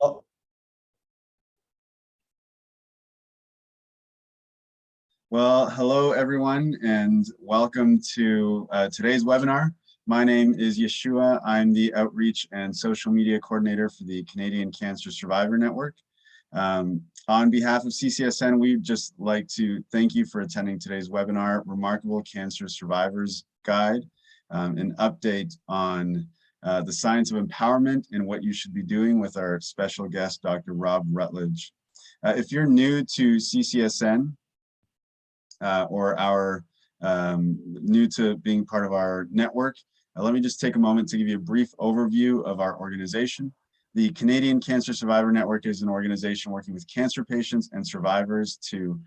Oh, well, hello everyone, and welcome to today's webinar. My name is Yeshua. I'm the Outreach and Social Media Coordinator for the Canadian Cancer Survivor Network. On behalf of CCSN, we'd just like to thank you for attending today's webinar, Remarkable Cancer Survivors Guide, an update on the science of empowerment and what you should be doing with our special guest, Dr. Rob Rutledge. If you're new to CCSN or new to being part of our network, let me just take a moment to give you a brief overview of our organization. The Canadian Cancer Survivor Network is an organization working with cancer patients and survivors to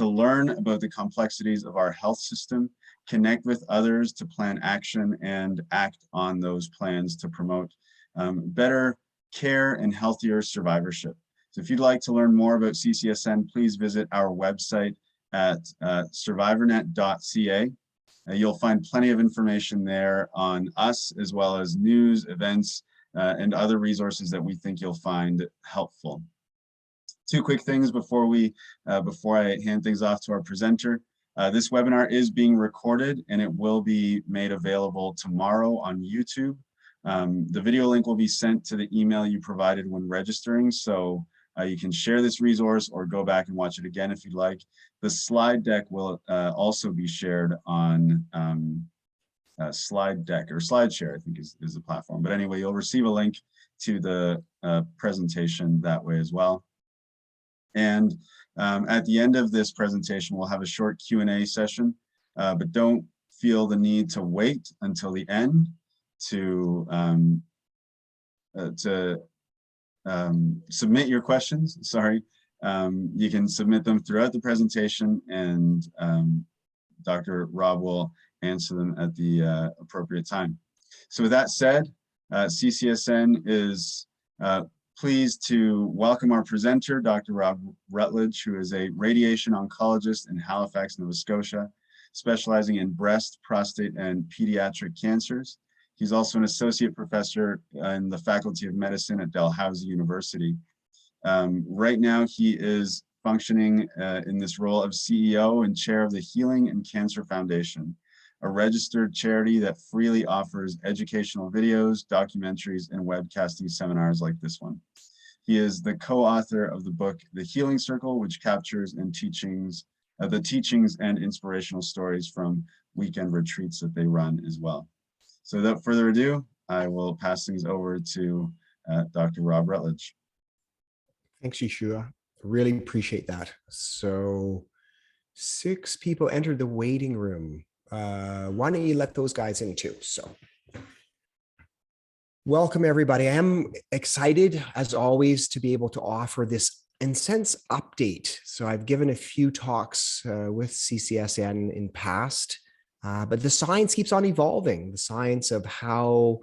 learn about the complexities of our health system, connect with others to plan action, and act on those plans to promote better care and healthier survivorship. So if you'd like to learn more about CCSN, please visit our website at survivornet.ca. You'll find plenty of information there on us, as well as news, events, and other resources that we think you'll find helpful. Two quick things before I hand things off to our presenter. This webinar is being recorded and it will be made available tomorrow on YouTube. The video link will be sent to the email you provided when registering, so you can share this resource or go back and watch it again if you'd like. The slide deck will also be shared on Slide Deck, or SlideShare, I think is the platform. But anyway, you'll receive a link to the presentation that way as well. And at the end of this presentation, we'll have a short Q&A session, but don't feel the need to wait until the end to submit your questions. Sorry, you can submit them throughout the presentation, and Dr. Rob will answer them at the appropriate time. So with that said, CCSN is pleased to welcome our presenter, Dr. Rob Rutledge, who is a radiation oncologist in Halifax, Nova Scotia, specializing in breast, prostate, and pediatric cancers. He's also an associate professor in the Faculty of Medicine at Dalhousie University. Right now, he is functioning in this role of CEO and chair of the Healing and Cancer Foundation, a registered charity that freely offers educational videos, documentaries, and webcasting seminars like this one. He is the co-author of the book, The Healing Circle, which captures the teachings and inspirational stories from weekend retreats that they run as well. So without further ado, I will pass things over to Dr. Rob Rutledge. Thanks, Yeshua. Really appreciate that. So 6 people entered the waiting room. Why don't you let those guys in too? So welcome everybody. I am excited as always to be able to offer this sense update. So I've given a few talks with CCSN in past, but the science keeps on evolving. The science of how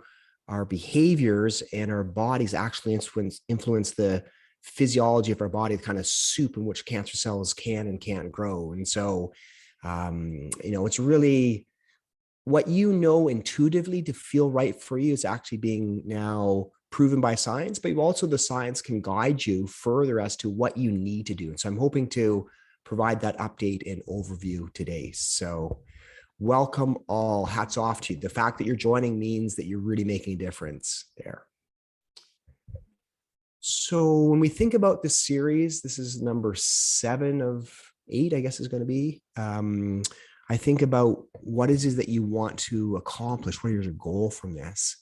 our behaviors and our bodies actually influence the physiology of our body, the kind of soup in which cancer cells can and can't grow. And so it's really what you know intuitively to feel right for you is actually being now proven by science, but also the science can guide you further as to what you need to do. And so I'm hoping to provide that update and overview today. So welcome all, hats off to you. The fact that you're joining means that you're really making a difference there. So when we think about this series, this is number 7 of 8, I guess is going to be. I think about what is it that you want to accomplish? What is your goal from this?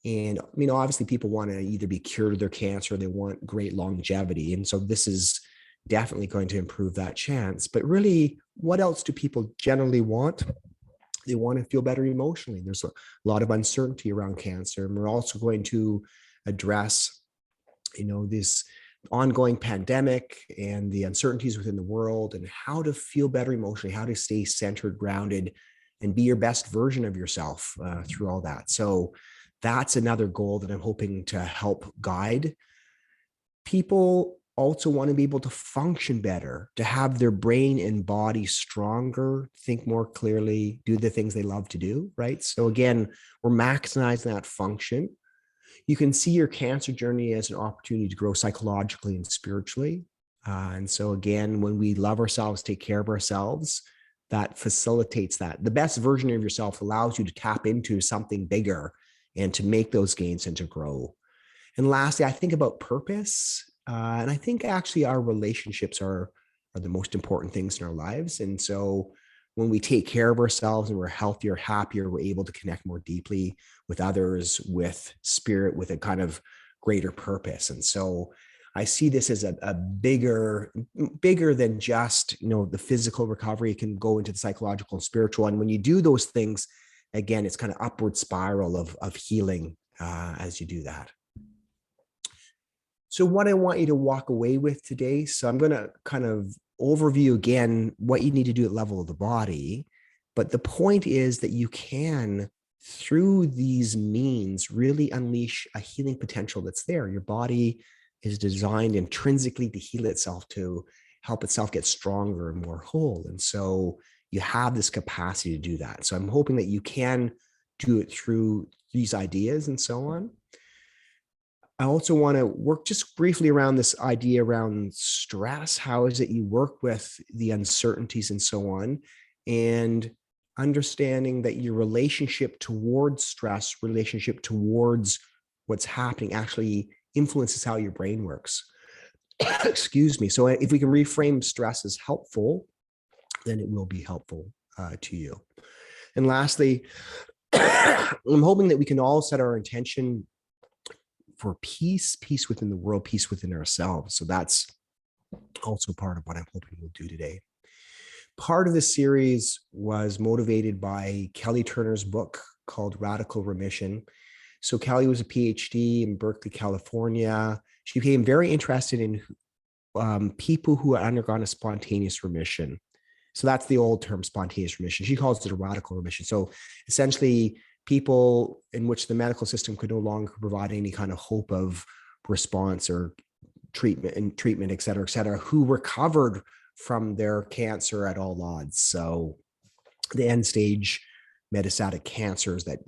And, obviously people want to either be cured of their cancer or they want great longevity. And so this is definitely going to improve that chance. But really, what else do people generally want? They want to feel better emotionally. There's a lot of uncertainty around cancer. And we're also going to address this ongoing pandemic and the uncertainties within the world and how to feel better emotionally, how to stay centered, grounded, and be your best version of yourself through all that. So that's another goal that I'm hoping to help guide. People also want to be able to function better, to have their brain and body stronger, think more clearly, do the things they love to do, right? So again, we're maximizing that function. You can see your cancer journey as an opportunity to grow psychologically and spiritually. And so again, when we love ourselves, take care of ourselves, that facilitates that. The best version of yourself allows you to tap into something bigger and to make those gains and to grow. And lastly, I think about purpose. And I think actually our relationships are the most important things in our lives. And so when we take care of ourselves and we're healthier, happier, we're able to connect more deeply with others, with spirit, with a kind of greater purpose. And so I see this as a bigger than just, the physical recovery. It can go into the psychological and spiritual. And when you do those things, again, it's kind of upward spiral of healing as you do that. So what I want you to walk away with today, so I'm going to kind of overview again what you need to do at level of the body. But the point is that you can, through these means, really unleash a healing potential that's there. Your body is designed intrinsically to heal itself, to help itself get stronger and more whole. And so you have this capacity to do that. So I'm hoping that you can do it through these ideas and so on. I also want to work just briefly around this idea around stress. How is it you work with the uncertainties and so on, and understanding that your relationship towards stress, relationship towards what's happening actually influences how your brain works. Excuse me. So if we can reframe stress as helpful, then it will be helpful to you. And lastly, I'm hoping that we can all set our intention for peace within the world, peace within ourselves. So that's also part of what I'm hoping we'll do today. Part of this series was motivated by Kelly Turner's book called Radical Remission. So Kelly was a PhD in Berkeley, California. She became very interested in people who had undergone a spontaneous remission. So that's the old term, spontaneous remission. She calls it a radical remission. So essentially, people in which the medical system could no longer provide any kind of hope of response or treatment, et cetera, who recovered from their cancer at all odds. So the end stage metastatic cancers that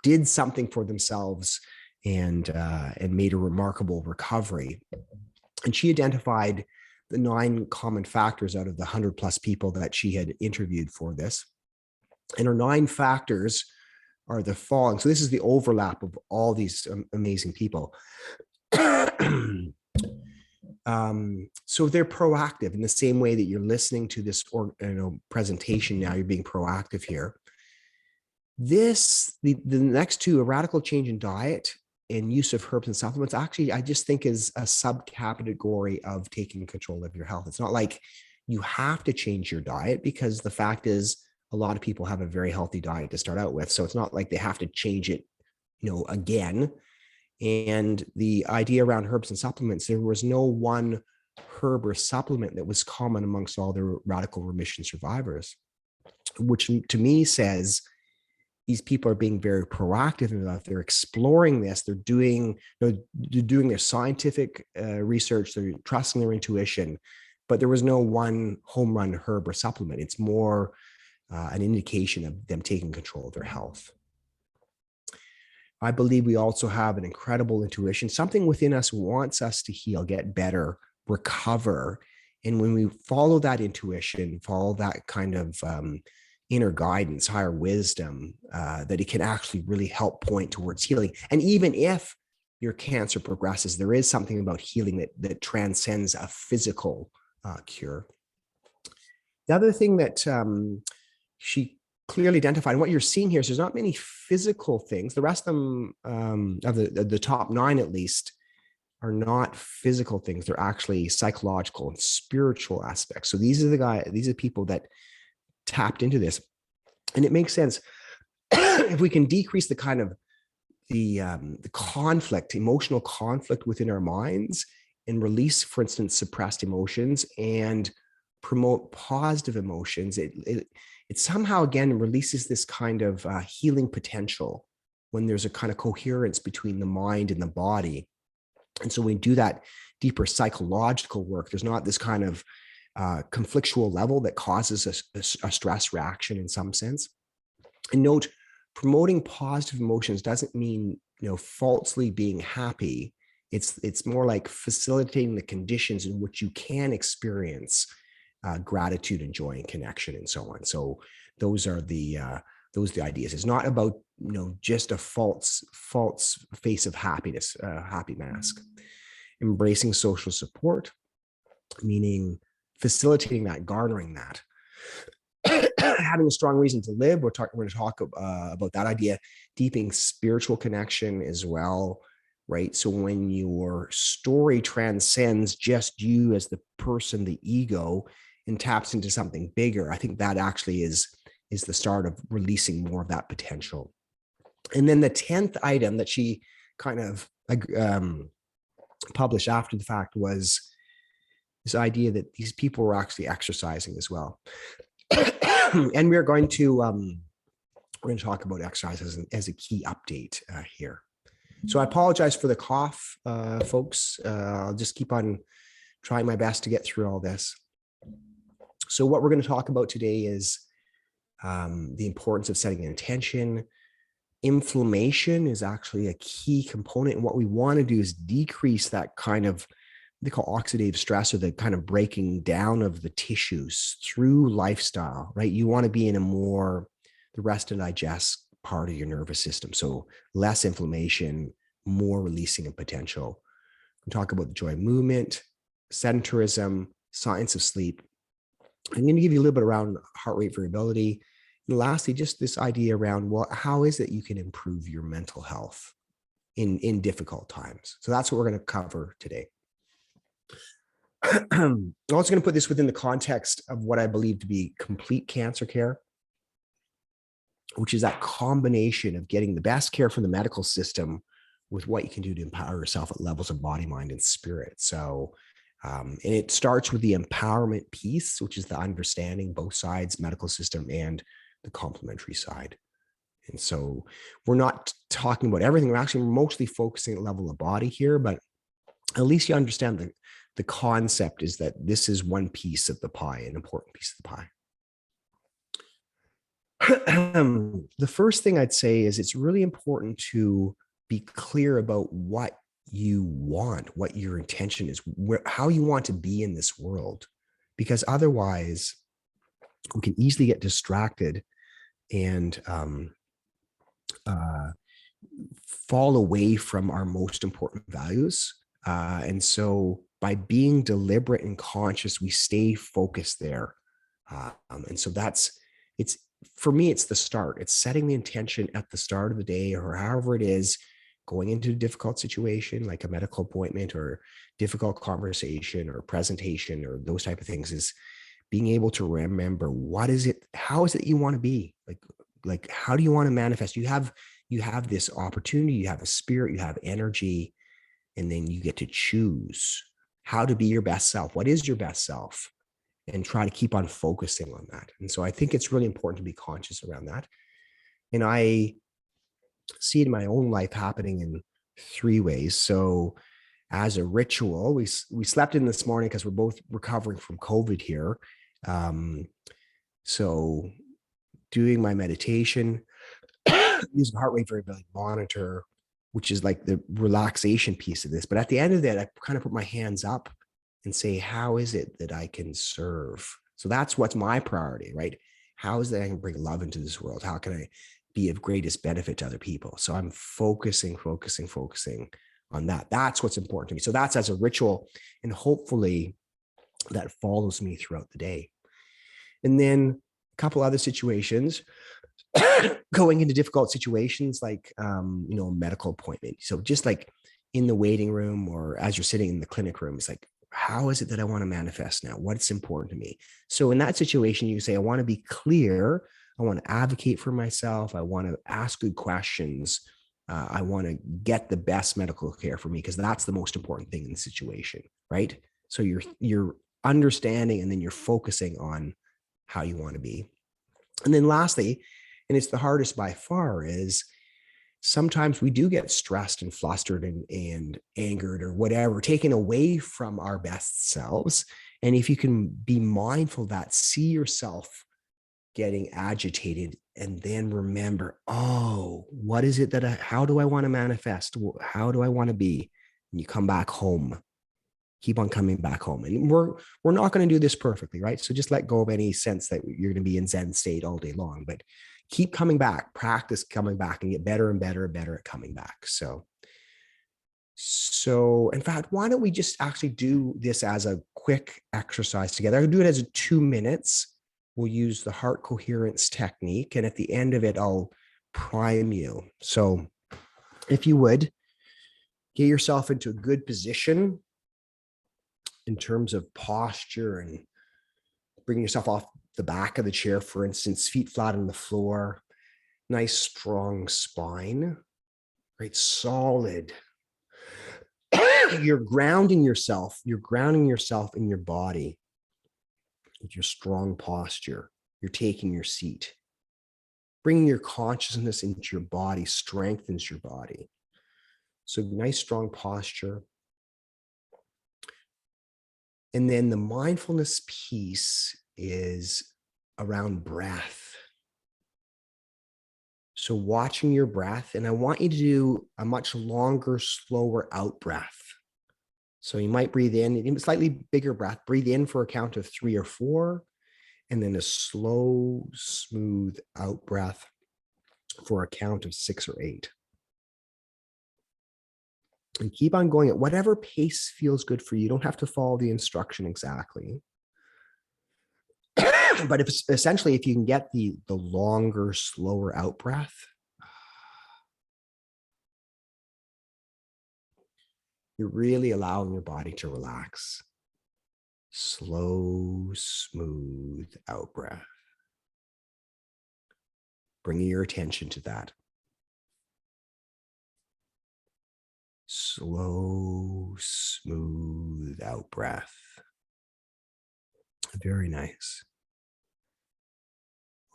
did something for themselves and made a remarkable recovery. And she identified the 9 common factors out of the 100+ people that she had interviewed for this. And her 9 factors are the following. So this is the overlap of all these amazing people. So they're proactive in the same way that you're listening to this presentation now, you're being proactive here. The next 2, a radical change in diet and use of herbs and supplements, actually, I just think is a subcategory of taking control of your health. It's not like you have to change your diet, because the fact is, a lot of people have a very healthy diet to start out with. So it's not like they have to change it, again. And the idea around herbs and supplements, there was no one herb or supplement that was common amongst all the radical remission survivors, which to me says these people are being very proactive enough. They're exploring this. They're doing their scientific research. They're trusting their intuition, but there was no one home run herb or supplement. It's more an indication of them taking control of their health. I believe we also have an incredible intuition. Something within us wants us to heal, get better, recover. And when we follow that intuition, follow that kind of inner guidance, higher wisdom, that it can actually really help point towards healing. And even if your cancer progresses, there is something about healing that transcends a physical cure. The other thing that she clearly identified, and what you're seeing here is there's not many physical things. The rest of them, of the top 9 at least, are not physical things. They're actually psychological and spiritual aspects. So these are people that tapped into this. And it makes sense. If we can decrease the kind of the conflict, emotional conflict within our minds, and release, for instance, suppressed emotions and promote positive emotions, it somehow, again, releases this kind of healing potential when there's a kind of coherence between the mind and the body. And so when we do that deeper psychological work, there's not this kind of conflictual level that causes a stress reaction in some sense. And note, promoting positive emotions doesn't mean, falsely being happy. It's more like facilitating the conditions in which you can experience gratitude and joy and connection and so on. So those are the ideas. It's not about, just a false face of happiness, happy mask. Embracing social support, meaning facilitating that, garnering that. Having a strong reason to live. We're going to talk about that idea. Deepening spiritual connection as well, right? So when your story transcends just you as the person, the ego, and taps into something bigger, I think that actually is the start of releasing more of that potential. And then the 10th item that she kind of published after the fact was this idea that these people were actually exercising as well. And we're going to talk about exercise as a key update here. So I apologize for the cough, folks. I'll just keep on trying my best to get through all this. So what we're going to talk about today is the importance of setting an intention. Inflammation is actually a key component. And what we want to do is decrease that kind of, they call oxidative stress, or the kind of breaking down of the tissues through lifestyle, right? You want to be in a more, the rest and digest part of your nervous system. So less inflammation, more releasing of potential. We talk about the joy of movement, sedentarism, science of sleep. I'm going to give you a little bit around heart rate variability. And lastly, just this idea around, well, how is it you can improve your mental health in difficult times? So that's what we're going to cover today. I'm also going to put this within the context of what I believe to be complete cancer care, which is that combination of getting the best care from the medical system with what you can do to empower yourself at levels of body, mind, and spirit. So, and it starts with the empowerment piece, which is the understanding both sides, medical system and the complementary side. And so we're not talking about everything. We're actually mostly focusing at level of body here, but at least you understand the concept is that this is one piece of the pie, an important piece of the pie. The first thing I'd say is it's really important to be clear about what you want, what your intention is, how you want to be in this world, because otherwise we can easily get distracted and fall away from our most important values. And so by being deliberate and conscious, we stay focused there. And so for me, it's the start. It's setting the intention at the start of the day, or however it is, going into a difficult situation like a medical appointment or difficult conversation or presentation or those type of things, is being able to remember how is it you want to be? Like how do you want to manifest? You have this opportunity, you have a spirit, you have energy, and then you get to choose how to be your best self. What is your best self? And try to keep on focusing on that. And so I think it's really important to be conscious around that. And I see it in my own life happening in 3 ways. So as a ritual, we slept in this morning because we're both recovering from COVID here. So doing my meditation, using heart rate variability monitor, which is like the relaxation piece of this. But at the end of that, I kind of put my hands up and say, how is it that I can serve? So that's what's my priority, right? How is it I can bring love into this world? How can I be of greatest benefit to other people? So I'm focusing on that. That's what's important to me. So that's as a ritual, and hopefully that follows me throughout the day. And then a couple other situations, going into difficult situations like, medical appointment. So just like in the waiting room or as you're sitting in the clinic room, it's like, how is it that I want to manifest now? What's important to me? So in that situation, you say, I want to be clear. I want to advocate for myself. I want to ask good questions. I want to get the best medical care for me, because that's the most important thing in the situation, right? So you're understanding, and then you're focusing on how you want to be. And then lastly, and it's the hardest by far, is sometimes we do get stressed and flustered and angered or whatever, taken away from our best selves. And if you can be mindful of that, see yourself getting agitated And then remember, oh, what is it that how do I want to manifest? How do I want to be? And you come back home. Keep on coming back home. And we're not going to do this perfectly, right? So just let go of any sense that you're going to be in Zen state all day long, but keep coming back, practice coming back, and get better and better and better at coming back. So in fact, why don't we just actually do this as a quick exercise together? I'll do it as 2 minutes. We'll use the heart coherence technique. And at the end of it, I'll prime you. So if you would, get yourself into a good position in terms of posture and bring yourself off the back of the chair, for instance, feet flat on the floor, nice strong spine, right? Solid. You're grounding yourself in your body with your strong posture. You're taking your seat. Bringing your consciousness into your body strengthens your body. So nice strong posture. And then the mindfulness piece is around breath. So watching your breath, and I want you to do a much longer, slower out breath. So you might breathe in, slightly bigger breath, breathe in for a count of 3 or 4, and then a slow, smooth out breath for a count of 6 or 8. And keep on going at whatever pace feels good for you. You don't have to follow the instruction exactly. But if you can get the longer, slower out breath, you're really allowing your body to relax. Slow, smooth out breath. Bringing your attention to that. Slow, smooth out breath. Very nice.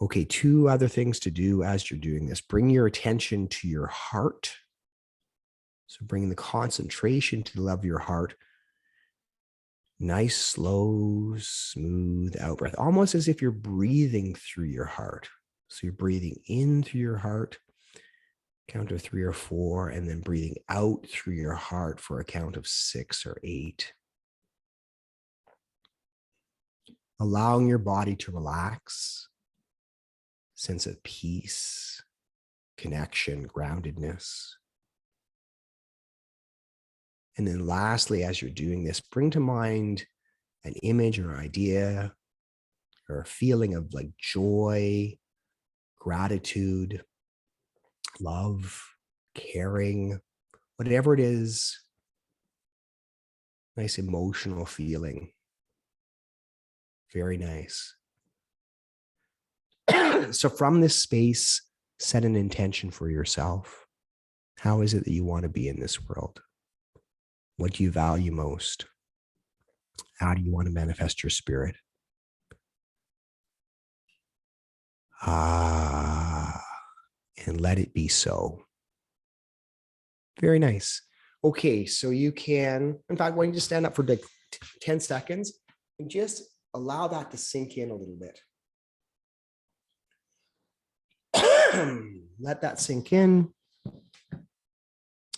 Okay, 2 other things to do as you're doing this. Bring your attention to your heart. So bringing the concentration to the level of your heart. Nice, slow, smooth out breath, almost as if you're breathing through your heart. So you're breathing in through your heart, count of 3 or 4, and then breathing out through your heart for a count of 6 or 8. Allowing your body to relax, sense of peace, connection, groundedness. And then lastly, as you're doing this, bring to mind an image or idea or a feeling of like joy, gratitude, love, caring, whatever it is, nice emotional feeling. Very nice. So from this space, set an intention for yourself. How is it that you want to be in this world? What do you value most? How do you want to manifest your spirit? And let it be so. Very nice. Okay, so you can, in fact, why don't you just stand up for like 10 seconds and just allow that to sink in a little bit. Let that sink in. You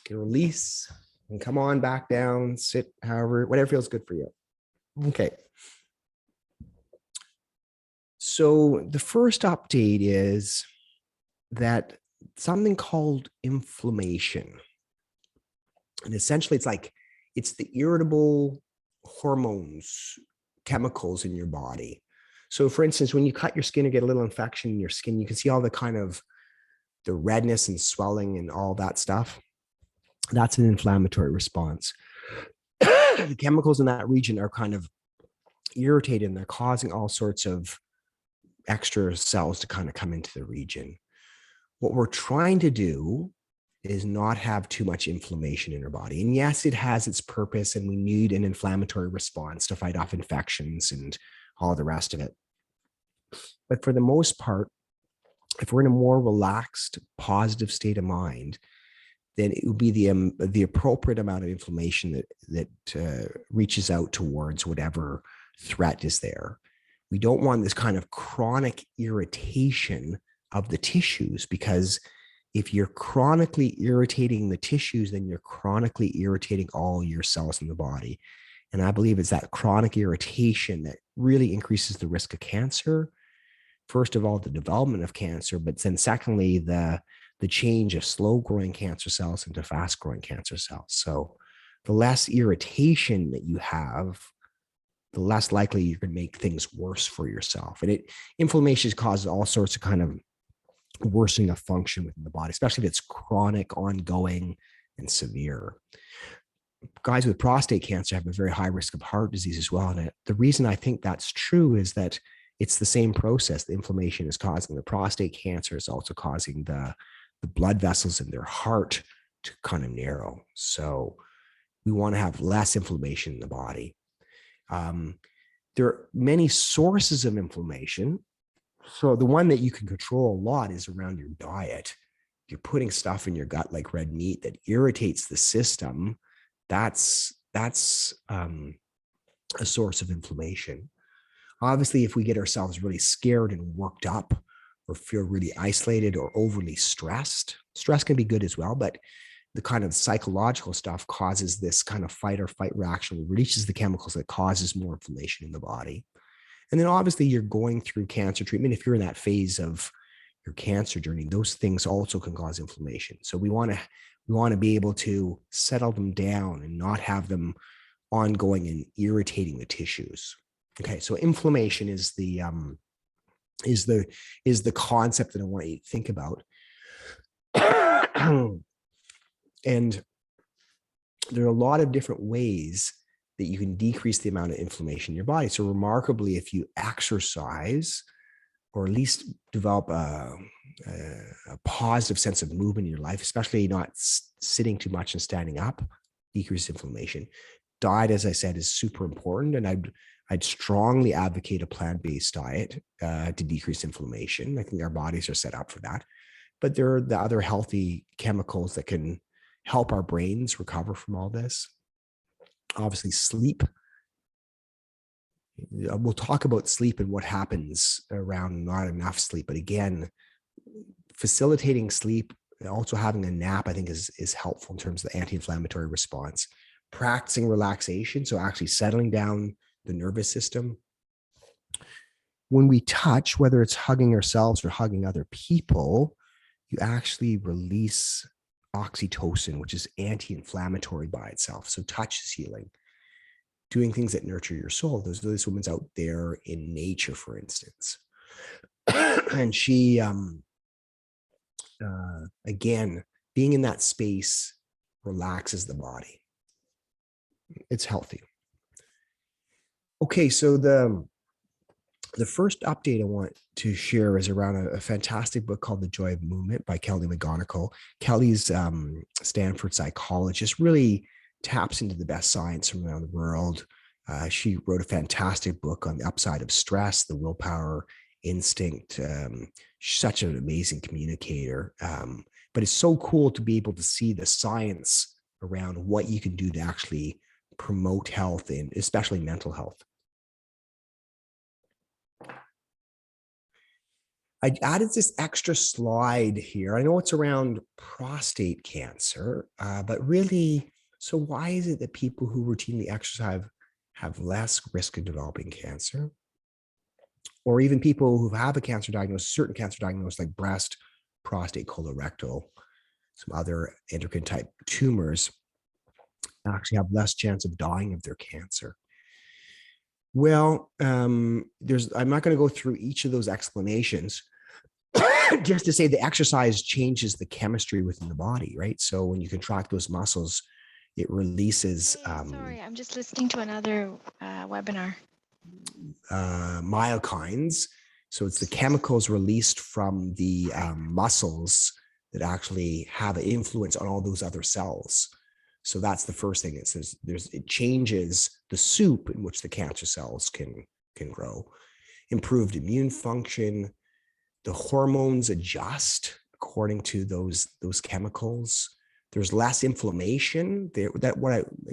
can release and come on back down, sit, however, whatever feels good for you. Okay. So the first update is that something called inflammation. And essentially it's the irritable hormones, chemicals in your body. So for instance, when you cut your skin or get a little infection in your skin, you can see all the kind of the redness and swelling and all that stuff. That's an inflammatory response. The chemicals in that region are kind of irritated and they're causing all sorts of extra cells to kind of come into the region. What we're trying to do is not have too much inflammation in our body. And yes, it has its purpose and we need an inflammatory response to fight off infections and all the rest of it. But for the most part, if we're in a more relaxed, positive state of mind, then it would be the appropriate amount of inflammation that reaches out towards whatever threat is there. We don't want this kind of chronic irritation of the tissues, because if you're chronically irritating the tissues, then you're chronically irritating all your cells in the body. And I believe it's that chronic irritation that really increases the risk of cancer. First of all, the development of cancer, but then secondly, the change of slow growing cancer cells into fast growing cancer cells. So the less irritation that you have, the less likely you're going to make things worse for yourself. And inflammation causes all sorts of kind of worsening of function within the body, especially if it's chronic, ongoing, and severe. Guys with prostate cancer have a very high risk of heart disease as well. And the reason I think that's true is that it's the same process. The inflammation is causing the prostate cancer. It's also causing the blood vessels in their heart to kind of narrow. So we want to have less inflammation in the body. There are many sources of inflammation. So the one that you can control a lot is around your diet. If you're putting stuff in your gut like red meat that irritates the system, that's a source of inflammation. Obviously, if we get ourselves really scared and worked up, or feel really isolated or overly stressed, stress can be good as well, but the kind of psychological stuff causes this kind of fight or flight reaction, releases the chemicals that causes more inflammation in the body. And then obviously you're going through cancer treatment. If you're in that phase of your cancer journey, those things also can cause inflammation. So we want to be able to settle them down and not have them ongoing and irritating the tissues. Okay, so inflammation is the concept that I want you to think about. And there are a lot of different ways that you can decrease the amount of inflammation in your body. So remarkably, if you exercise, or at least develop a positive sense of movement in your life, especially not sitting too much and standing up, decrease inflammation. Diet, as I said, is super important. And I'd strongly advocate a plant-based diet to decrease inflammation. I think our bodies are set up for that. But there are the other healthy chemicals that can help our brains recover from all this. Obviously, sleep. We'll talk about sleep and what happens around not enough sleep. But again, facilitating sleep, also having a nap, I think is helpful in terms of the anti-inflammatory response. Practicing relaxation, so actually settling down the nervous system. When we touch, whether it's hugging ourselves or hugging other people, you actually release oxytocin, which is anti-inflammatory by itself. So touch is healing. Doing things that nurture your soul. There's this woman's out there in nature, for instance. And she, again, being in that space relaxes the body. It's healthy. Okay, so the first update I want to share is around a fantastic book called The Joy of Movement by Kelly McGonigal. Kelly's Stanford psychologist, really taps into the best science from around the world. She wrote a fantastic book on the upside of stress, the willpower instinct. She's such an amazing communicator. But it's so cool to be able to see the science around what you can do to actually promote health, and especially mental health. I added this extra slide here. I know it's around prostate cancer, but really, so why is it that people who routinely exercise have less risk of developing cancer? Or even people who have a cancer diagnosis, certain cancer diagnoses like breast, prostate, colorectal, some other endocrine type tumors, actually have less chance of dying of their cancer. Well, I'm not going to go through each of those explanations, just to say the exercise changes the chemistry within the body, right? So when you contract those muscles, it releases. Sorry, I'm just listening to another webinar. Myokines. So it's the chemicals released from the muscles that actually have an influence on all those other cells. So that's the first thing. It says it changes the soup in which the cancer cells can grow. Improved immune function. The hormones adjust according to those chemicals. There's less inflammation. I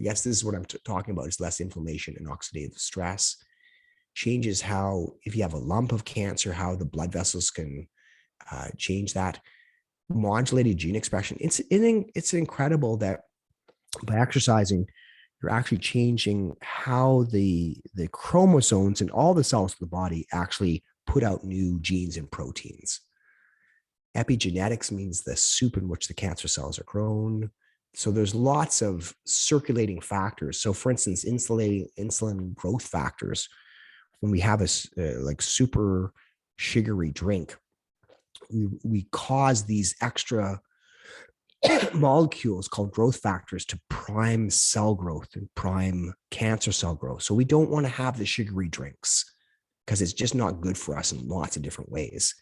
guess this is what I'm talking about, is less inflammation and oxidative stress. Changes how, if you have a lump of cancer, how the blood vessels can change that. Modulated gene expression. It's incredible that by exercising, you're actually changing how the chromosomes and all the cells of the body actually put out new genes and proteins. Epigenetics means the soup in which the cancer cells are grown. So there's lots of circulating factors. So for instance, insulin growth factors, when we have a like super sugary drink, we cause these extra molecules called growth factors to prime cell growth and prime cancer cell growth. So we don't want to have the sugary drinks because it's just not good for us in lots of different ways.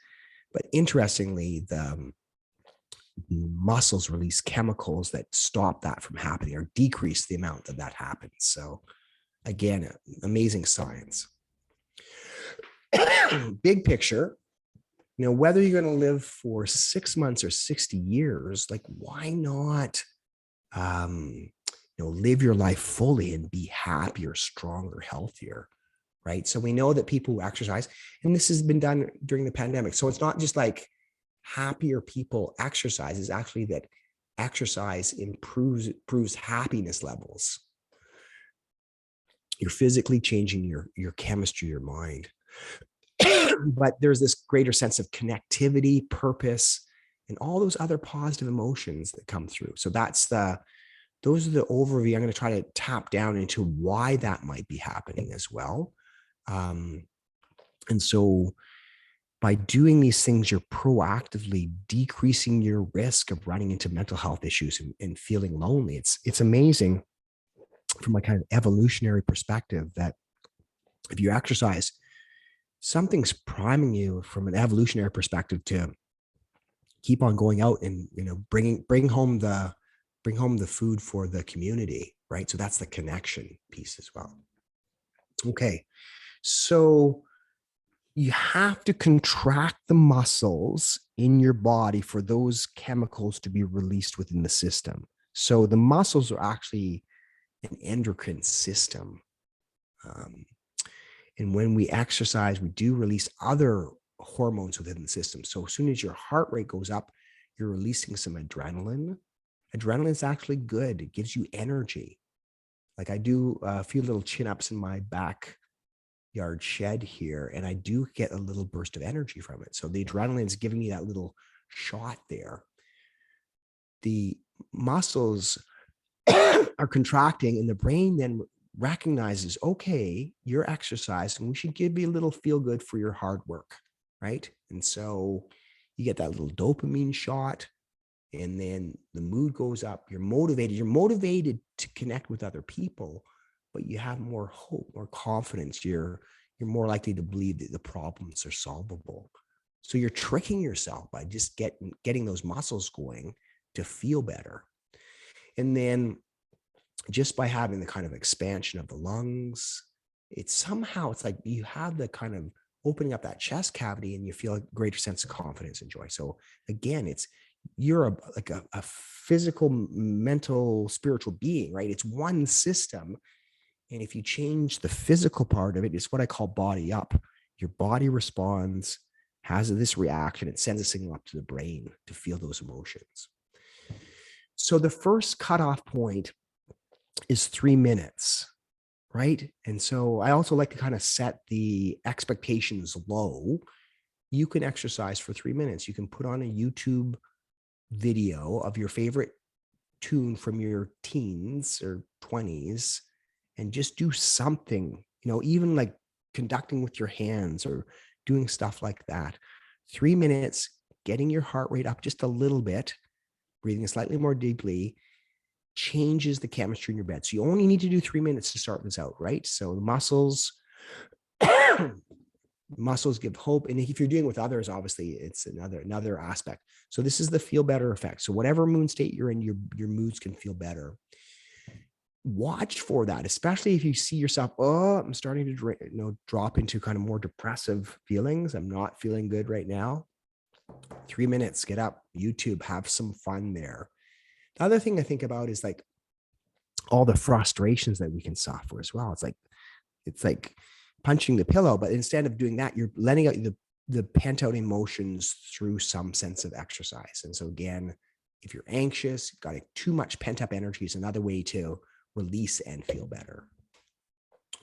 But interestingly, the muscles release chemicals that stop that from happening or decrease the amount that happens. So again, amazing science. Big picture, whether you're going to live for 6 months or 60 years, like why not, live your life fully and be happier, stronger, healthier, right? So we know that people who exercise, and this has been done during the pandemic. So it's not just like happier people exercise, it's actually that exercise improves happiness levels. You're physically changing your chemistry, your mind. But there's this greater sense of connectivity, purpose, and all those other positive emotions that come through. So those are the overview. I'm going to try to tap down into why that might be happening as well. And so by doing these things, you're proactively decreasing your risk of running into mental health issues and feeling lonely. It's amazing from a kind of evolutionary perspective that if you exercise, something's priming you from an evolutionary perspective to keep on going out and bring home the food for the community, right? So that's the connection piece as well. Okay, so you have to contract the muscles in your body for those chemicals to be released within the system. So the muscles are actually an endocrine system. And when we exercise, we do release other hormones within the system. So as soon as your heart rate goes up, you're releasing some adrenaline. Adrenaline is actually good. It gives you energy. Like I do a few little chin-ups in my backyard shed here, and I do get a little burst of energy from it. So the adrenaline is giving me that little shot there. The muscles are contracting, and the brain then recognizes, okay, you're exercising, we should give you a little feel good for your hard work, right? And so you get that little dopamine shot, and then the mood goes up. You're motivated to connect with other people, but you have more hope, more confidence. You're more likely to believe that the problems are solvable. So you're tricking yourself by just getting those muscles going to feel better. And then just by having the kind of expansion of the lungs, it's like you have the kind of opening up that chest cavity and you feel a greater sense of confidence and joy. So again, you're a physical, mental, spiritual being, right? It's one system. And if you change the physical part of it, it's what I call body up. Your body responds, has this reaction, it sends a signal up to the brain to feel those emotions. So the first cutoff point is 3 minutes, right? And so I also like to kind of set the expectations low. You can exercise for 3 minutes. You can put on a YouTube video of your favorite tune from your teens or 20s and just do something, even like conducting with your hands or doing stuff like that. 3 minutes, getting your heart rate up just a little bit, breathing slightly more deeply, changes the chemistry in your bed. So you only need to do 3 minutes to start this out, right? So the muscles give hope. And if you're doing it with others, obviously it's another aspect. So this is the feel better effect. So whatever mood state you're in, your moods can feel better. Watch for that, especially if you see yourself, I'm starting to drop into kind of more depressive feelings. I'm not feeling good right now. 3 minutes, get up, YouTube, have some fun there. The other thing I think about is like all the frustrations that we can suffer as well. It's like punching the pillow, but instead of doing that, you're letting out the pent out emotions through some sense of exercise. And so again, if you're anxious, got too much pent up energy is another way to release and feel better.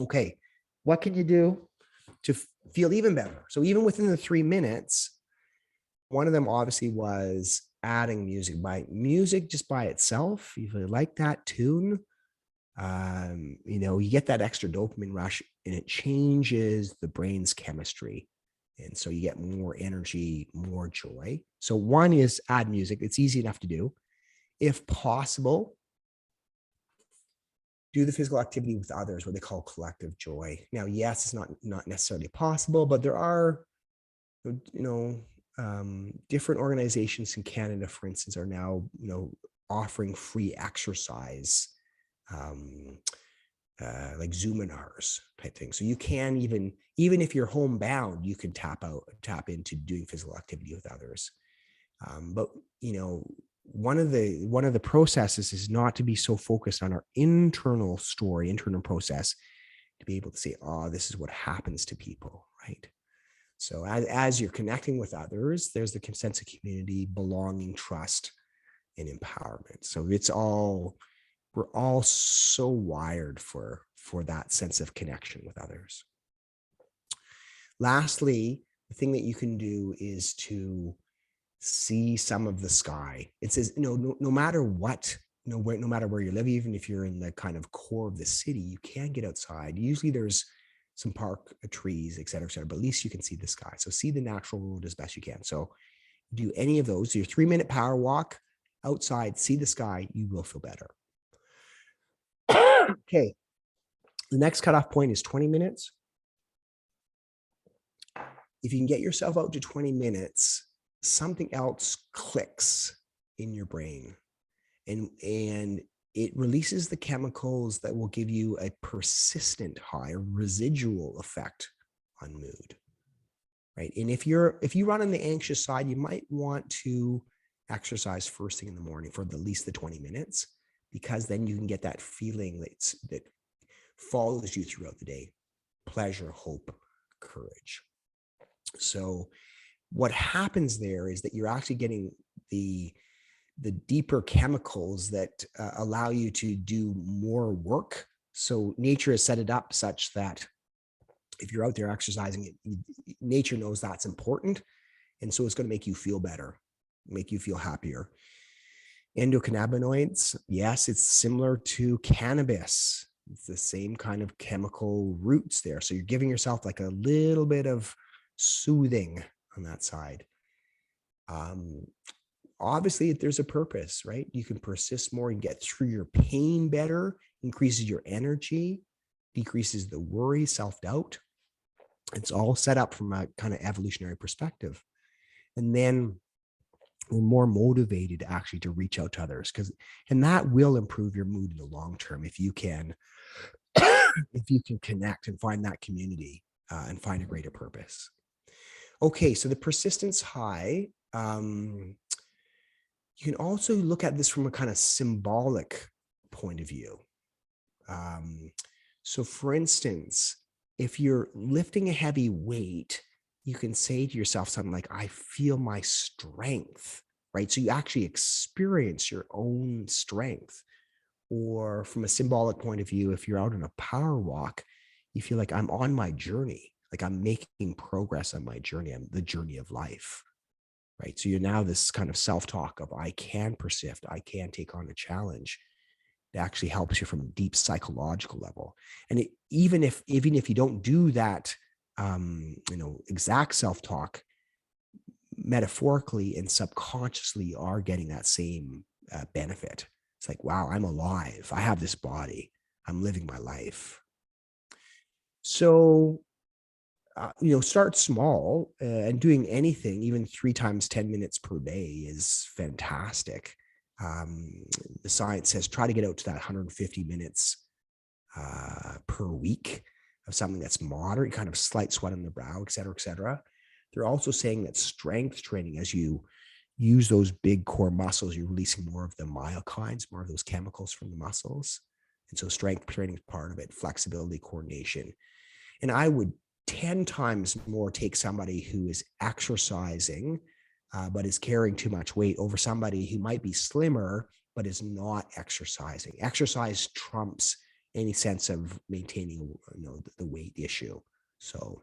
Okay, what can you do to feel even better? So even within the 3 minutes, one of them obviously was adding music. By music just by itself, if you like that tune, you get that extra dopamine rush and it changes the brain's chemistry. And so you get more energy, more joy. So one is add music. It's easy enough to do. If possible, do the physical activity with others, what they call collective joy. Now, yes, it's not necessarily possible, but there are, different organizations in Canada, for instance, are now, offering free exercise, like Zoominars type thing. So you can even if you're homebound, you can tap into doing physical activity with others. But one of the processes is not to be so focused on our internal process, to be able to say, oh, this is what happens to people, right? So as you're connecting with others, there's the sense of community, belonging, trust, and empowerment. So we're all so wired for that sense of connection with others. Lastly, the thing that you can do is to see some of the sky. It says, no matter what, no matter where you live, even if you're in the kind of core of the city, you can get outside. Usually there's some park trees, et cetera, but at least you can see the sky. So see the natural world as best you can. So do any of those. Your 3-minute power walk outside, see the sky, you will feel better. Okay. The next cutoff point is 20 minutes. If you can get yourself out to 20 minutes, something else clicks in your brain, and it releases the chemicals that will give you a persistent high, or residual effect on mood, right? And if you run on the anxious side, you might want to exercise first thing in the morning for at least the 20 minutes, because then you can get that feeling that follows you throughout the day: pleasure, hope, courage. So what happens there is that you're actually getting the deeper chemicals that allow you to do more work. So nature has set it up such that if you're out there exercising, nature knows that's important. And so it's going to make you feel better, make you feel happier. Endocannabinoids, yes, it's similar to cannabis. It's the same kind of chemical roots there. So you're giving yourself like a little bit of soothing on that side. Obviously, there's a purpose, right? You can persist more and get through your pain better, increases your energy, decreases the worry, self-doubt. It's all set up from a kind of evolutionary perspective. And then we're more motivated actually to reach out to others, and that will improve your mood in the long term if you can connect and find that community and find a greater purpose. Okay, so the persistence high, you can also look at this from a kind of symbolic point of view. So for instance, if you're lifting a heavy weight, you can say to yourself something like, I feel my strength, right? So you actually experience your own strength. Or from a symbolic point of view, if you're out on a power walk, you feel like I'm on my journey, like I'm making progress on my journey, on the journey of life, right? So you're now this kind of self-talk of I can persist, I can take on a challenge. It actually helps you from a deep psychological level. And even if you don't do that, exact self-talk, metaphorically and subconsciously you are getting that same benefit. It's like, wow, I'm alive. I have this body. I'm living my life. So, start small, and doing anything, even 3 times 10 minutes per day is fantastic. The science says try to get out to that 150 minutes per week of something that's moderate, kind of slight sweat on the brow, et cetera, et cetera. They're also saying that strength training, as you use those big core muscles, you're releasing more of the myokines, more of those chemicals from the muscles. And so strength training is part of it, flexibility, coordination. And I would 10 times more take somebody who is exercising, but is carrying too much weight over somebody who might be slimmer, but is not exercising. Exercise trumps any sense of maintaining, the weight issue. So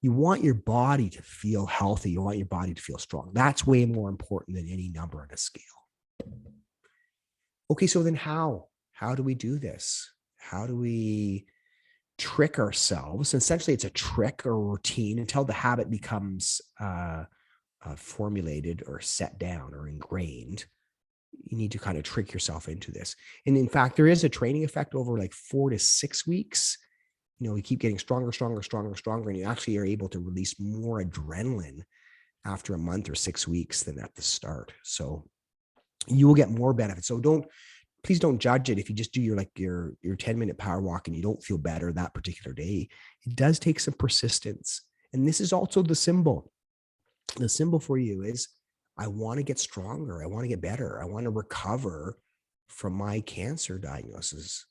you want your body to feel healthy. You want your body to feel strong. That's way more important than any number on a scale. Okay, so then how do we do this? How do we trick ourselves? Essentially, it's a trick or routine until the habit becomes formulated or set down or ingrained. You need to kind of trick yourself into this. And in fact, there is a training effect over like 4 to 6 weeks. You keep getting stronger, and you actually are able to release more adrenaline after a month or 6 weeks than at the start. So you will get more benefits. So please don't judge it if you just do your 10-minute power walk and you don't feel better that particular day. It does take some persistence. And this is also the symbol. The symbol for you is, I want to get stronger. I want to get better. I want to recover from my cancer diagnosis.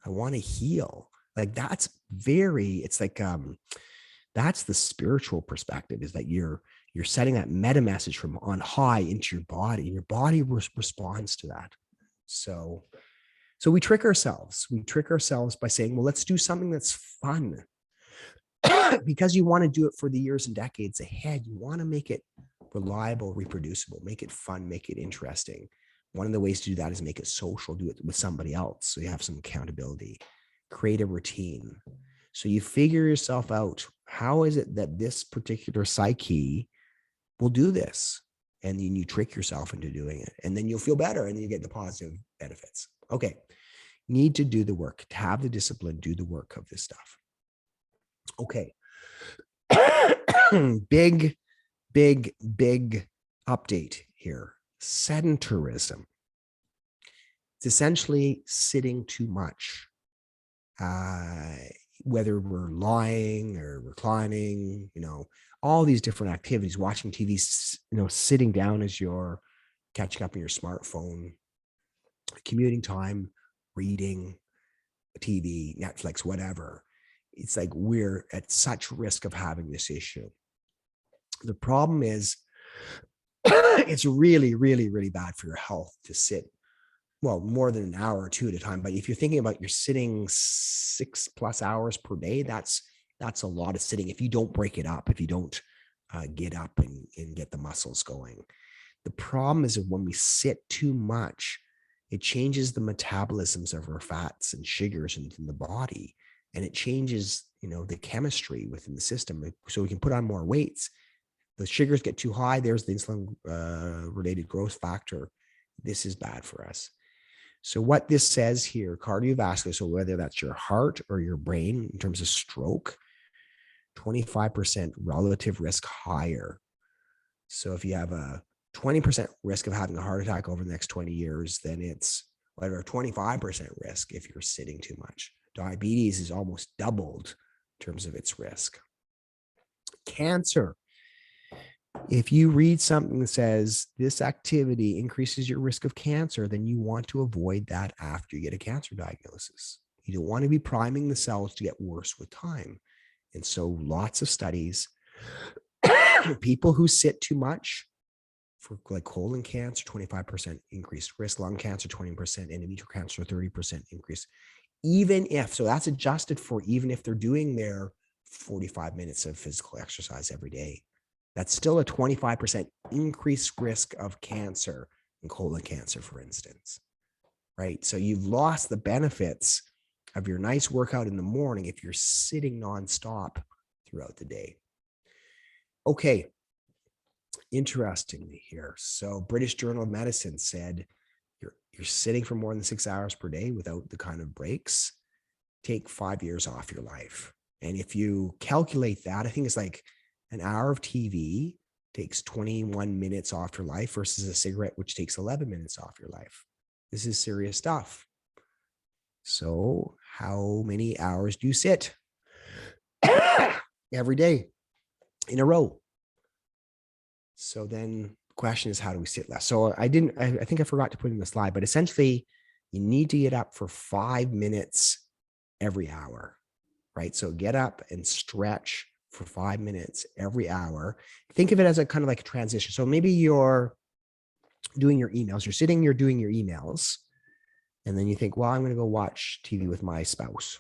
I want to heal. That's the spiritual perspective, is that you're setting that meta message from on high into your body, and your body responds to that. So we trick ourselves. We trick ourselves by saying, well, let's do something that's fun. Because you want to do it for the years and decades ahead. You want to make it reliable, reproducible, make it fun, make it interesting. One of the ways to do that is make it social, do it with somebody else. So you have some accountability, create a routine. So you figure yourself out. How is it that this particular psyche will do this? And then you trick yourself into doing it. And then you'll feel better, and then you get the positive benefits. Okay. Need to do the work, to have the discipline, do the work of this stuff. Okay. Big update here. Sedentarism. It's essentially sitting too much. Whether we're lying or reclining, all these different activities, watching TV, sitting down as you're catching up on your smartphone, commuting time, reading, TV, Netflix, whatever. It's like we're at such risk of having this issue. The problem is it's really, really, really bad for your health to sit, well, more than an hour or two at a time. But if you're thinking about you're sitting 6+ hours per day, that's a lot of sitting. If you don't break it up, if you don't get up and get the muscles going. The problem is that when we sit too much, it changes the metabolisms of our fats and sugars in the body. And it changes, the chemistry within the system. So we can put on more weights. The sugars get too high. There's the insulin related growth factor. This is bad for us. So what this says here, cardiovascular, so whether that's your heart or your brain in terms of stroke, 25% relative risk higher. So if you have a 20% risk of having a heart attack over the next 20 years, then it's whatever, 25% risk if you're sitting too much. Diabetes is almost doubled in terms of its risk. Cancer. If you read something that says this activity increases your risk of cancer, then you want to avoid that after you get a cancer diagnosis. You don't want to be priming the cells to get worse with time. And so lots of studies, people who sit too much for like colon cancer, 25% increased risk, lung cancer, 20%, endometrial cancer, 30% increase. Even if, so that's adjusted for even if they're doing their 45 minutes of physical exercise every day. That's still a 25% increased risk of cancer and colon cancer, for instance, right? So you've lost the benefits of your nice workout in the morning if you're sitting nonstop throughout the day. Okay, interestingly here. So British Journal of Medicine said you're sitting for more than 6 hours per day without the kind of breaks, take 5 years off your life. And if you calculate that, I think it's like an hour of TV takes 21 minutes off your life versus a cigarette, which takes 11 minutes off your life. This is serious stuff. So how many hours do you sit every day in a row? So then the question is, how do we sit less? So I think I forgot to put in the slide, but essentially you need to get up for 5 minutes every hour. right? So get up and stretch for 5 minutes every hour. Think of it as a kind of like a transition. So maybe you're doing your emails, you're sitting, you're doing your emails, and then you think, well, I'm going to go watch TV with my spouse.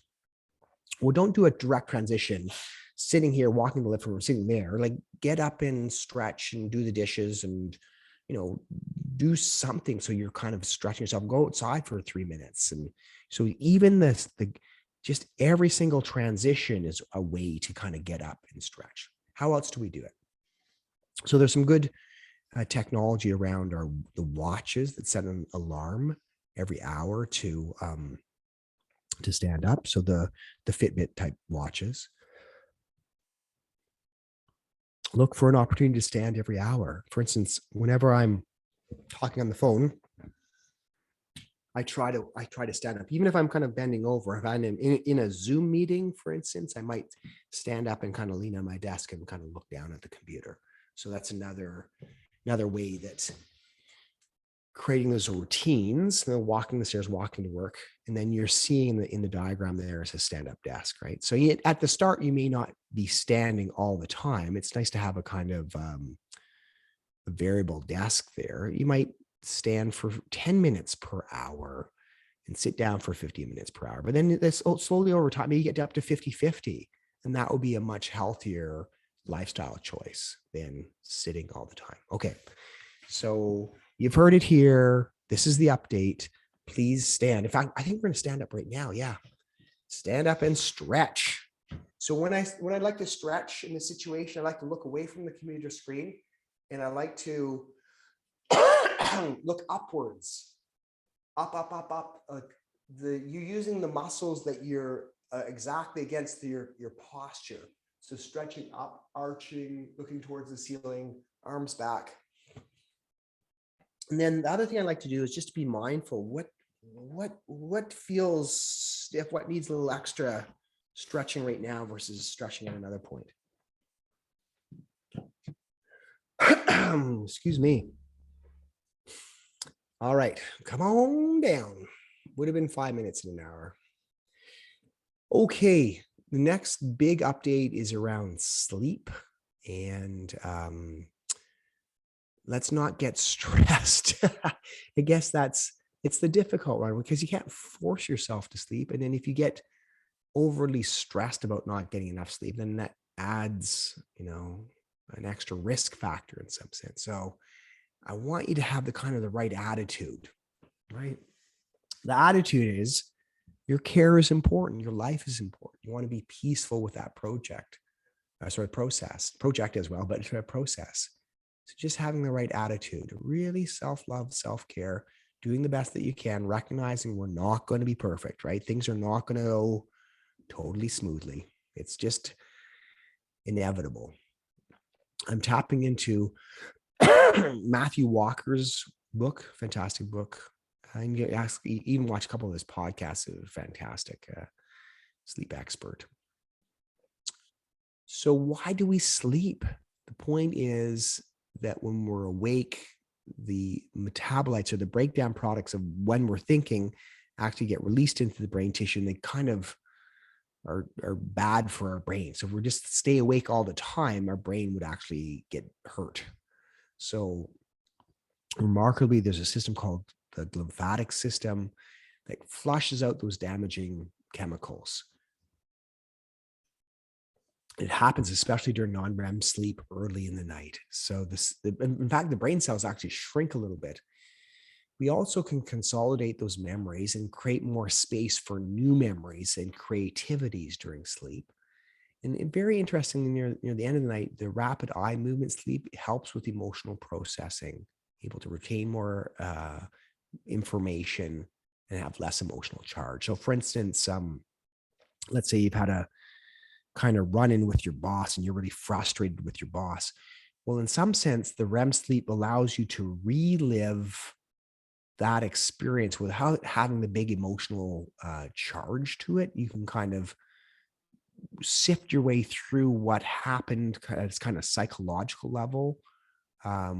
Well, don't do a direct transition, sitting here, walking the living room, sitting there. Like, get up and stretch and do the dishes and, do something. So you're kind of stretching yourself. Go outside for 3 minutes. And so even just every single transition is a way to kind of get up and stretch. How else do we do it? So there's some good technology around the watches that set an alarm every hour to stand up. So the Fitbit type watches. Look for an opportunity to stand every hour. For instance, whenever I'm talking on the phone, I try to stand up, even if I'm kind of bending over. If I'm in a Zoom meeting, for instance, I might stand up and kind of lean on my desk and kind of look down at the computer. So that's another way that creating those routines, walking the stairs, walking to work, and then you're seeing in the diagram there is a stand-up desk, right? So at the start, you may not be standing all the time. It's nice to have a kind of a variable desk there. You might stand for 10 minutes per hour and sit down for 15 minutes per hour. But then this slowly over time, you get up to 50-50, and that will be a much healthier lifestyle choice than sitting all the time. Okay, so you've heard it here. This is the update. Please stand. In fact, I think we're going to stand up right now. Yeah. Stand up and stretch. So when I like to stretch in this situation, I like to look away from the computer screen, and I like to look upwards, up. You're using the muscles that you're exactly against your posture. So stretching up, arching, looking towards the ceiling, arms back. And then the other thing I like to do is just to be mindful. What feels stiff? What needs a little extra stretching right now versus stretching at another point? Excuse me. All right, come on down. Would have been 5 minutes in an hour. Okay, the next big update is around sleep, and let's not get stressed. I guess it's the difficult one, because you can't force yourself to sleep. And then if you get overly stressed about not getting enough sleep, then that adds, an extra risk factor in some sense. So I want you to have the right attitude, right? The attitude is your care is important. Your life is important. You want to be peaceful with that project as well, but it's a process. So just having the right attitude, really self-love, self-care, doing the best that you can, recognizing we're not going to be perfect, right? Things are not going to go totally smoothly. It's just inevitable. I'm tapping into Matthew Walker's book, fantastic book. And you even watch a couple of his podcasts. It was fantastic. Sleep expert. So why do we sleep? The point is that when we're awake, the metabolites or the breakdown products of when we're thinking actually get released into the brain tissue, and they kind of are bad for our brain. So if we're just stay awake all the time, our brain would actually get hurt. So remarkably, there's a system called the lymphatic system that flushes out those damaging chemicals. It happens especially during non-REM sleep early in the night. So in fact, the brain cells actually shrink a little bit. We also can consolidate those memories and create more space for new memories and creativities during sleep. And very interesting, near the end of the night, the rapid eye movement sleep helps with emotional processing, able to retain more information and have less emotional charge. So for instance, let's say you've had a kind of run in with your boss and you're really frustrated with your boss. Well, in some sense, the REM sleep allows you to relive that experience without having the big emotional charge to it. You can kind of sift your way through what happened at this kind of psychological level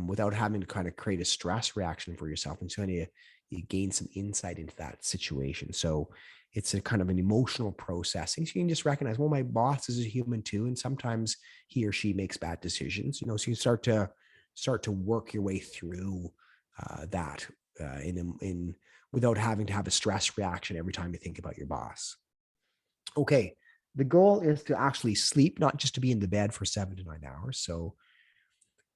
without having to kind of create a stress reaction for yourself. And so you gain some insight into that situation. So It's a kind of an emotional processing. So you can just recognize, well, my boss is a human too, and sometimes he or she makes bad decisions. So you start to work your way through that in without having to have a stress reaction every time you think about your boss. Okay, the goal is to actually sleep, not just to be in the bed for 7 to 9 hours. So,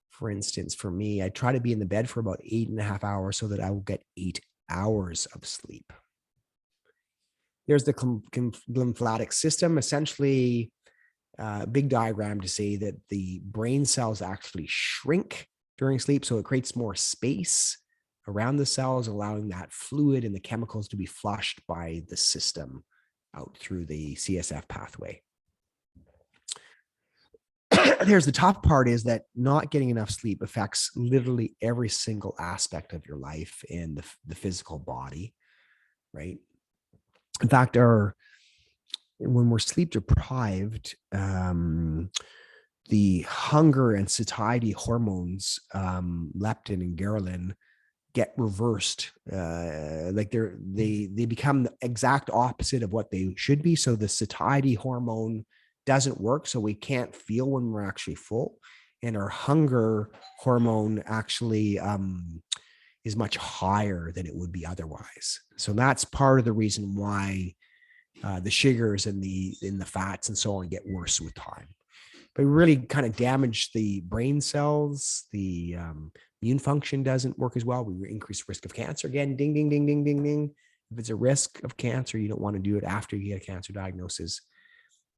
for instance, for me, I try to be in the bed for about 8.5 hours so that I will get 8 hours of sleep. There's the lymphatic system, essentially a big diagram to say that the brain cells actually shrink during sleep. So it creates more space around the cells, allowing that fluid and the chemicals to be flushed by the system out through the CSF pathway. There's the tough part, is that not getting enough sleep affects literally every single aspect of your life and the physical body, right? In fact, when we're sleep deprived, the hunger and satiety hormones, leptin and ghrelin, get reversed. Like they become the exact opposite of what they should be. So the satiety hormone doesn't work. So we can't feel when we're actually full. And our hunger hormone actually is much higher than it would be otherwise. So that's part of the reason why the sugars and the fats and so on get worse with time. But really kind of damage the brain cells. The immune function doesn't work as well. We increase risk of cancer. Again, ding, ding, ding, ding, ding, ding. If it's a risk of cancer, you don't want to do it after you get a cancer diagnosis.